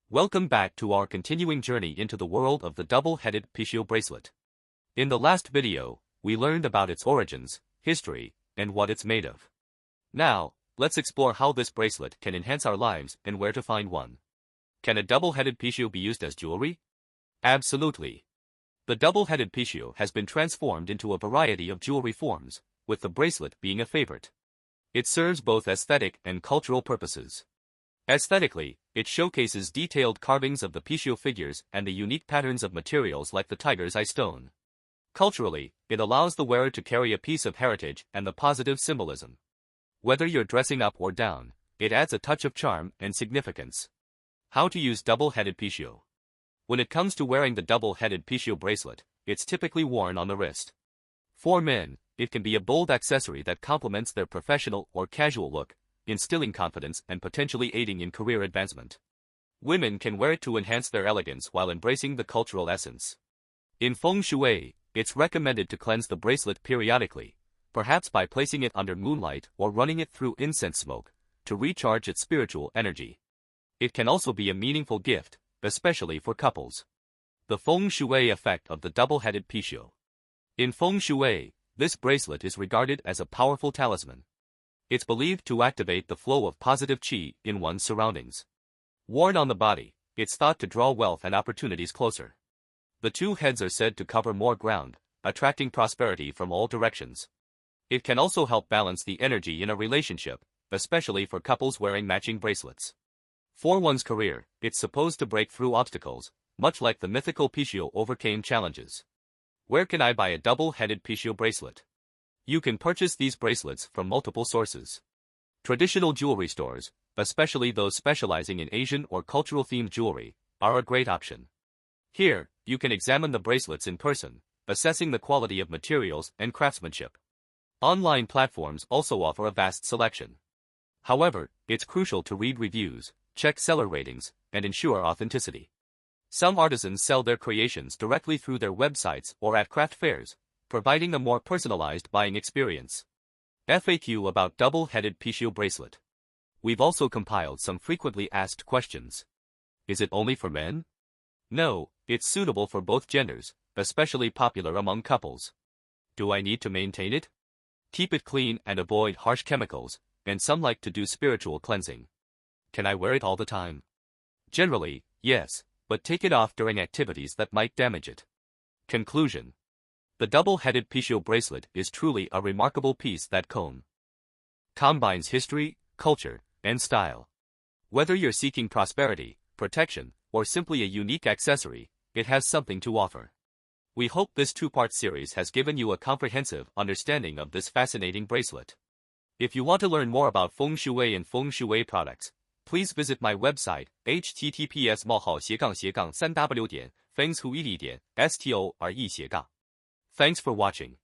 Welcome back to our continuing journey into the world of the double-headed Pixiu bracelet. In the last video, we learned about its origins, history, and what it's made of. Now, let's explore how this bracelet can enhance our lives and where to find one. Can a double-headed Pixiu be used as jewelry? Absolutely. The double-headed Pixiu has been transformed into a variety of jewelry forms, with the bracelet being a favorite. It serves both aesthetic and cultural purposes. Aesthetically, it showcases detailed carvings of the Pixiu figures and the unique patterns of materials like the tiger's eye stone. Culturally, it allows the wearer to carry a piece of heritage and the positive symbolism. Whether you're dressing up or down, it adds a touch of charm and significance. How to use double-headed Pixiu. When it comes to wearing the double-headed Pixiu bracelet, it's typically worn on the wrist. For men, it can be a bold accessory that complements their professional or casual look, instilling confidence and potentially aiding in career advancement. Women can wear it to enhance their elegance while embracing the cultural essence. In Feng Shui, it's recommended to cleanse the bracelet periodically, perhaps by placing it under moonlight or running it through incense smoke, to recharge its spiritual energy. It can also be a meaningful gift, especially for couples. The Feng Shui effect of the double-headed Pixiu. In Feng Shui, this bracelet is regarded as a powerful talisman. It's believed to activate the flow of positive qi in one's surroundings. Worn on the body, it's thought to draw wealth and opportunities closer. The two heads are said to cover more ground, attracting prosperity from all directions. It can also help balance the energy in a relationship, especially for couples wearing matching bracelets. For one's career, it's supposed to break through obstacles, much like the mythical Pixiu overcame challenges. Where can I buy a double-headed Pixiu bracelet? You can purchase these bracelets from multiple sources. Traditional jewelry stores, especially those specializing in Asian or cultural-themed jewelry, are a great option. Here, you can examine the bracelets in person, assessing the quality of materials and craftsmanship. Online platforms also offer a vast selection. However, it's crucial to read reviews, check seller ratings, and ensure authenticity. Some artisans sell their creations directly through their websites or at craft fairs, providing a more personalized buying experience. FAQ about double-headed Pixiu bracelet. We've also compiled some frequently asked questions. Is it only for men? No, it's suitable for both genders, especially popular among couples. Do I need to maintain it? Keep it clean and avoid harsh chemicals, and some like to do spiritual cleansing. Can I wear it all the time? Generally, yes, but take it off during activities that might damage it. Conclusion. The double-headed Pixiu bracelet is truly a remarkable piece that combines history, culture, and style. Whether you're seeking prosperity, protection, or simply a unique accessory, it has something to offer. We hope this two-part series has given you a comprehensive understanding of this fascinating bracelet. If you want to learn more about Feng Shui and Feng Shui products, please visit my website https://3w.fengshui.store. Thanks for watching.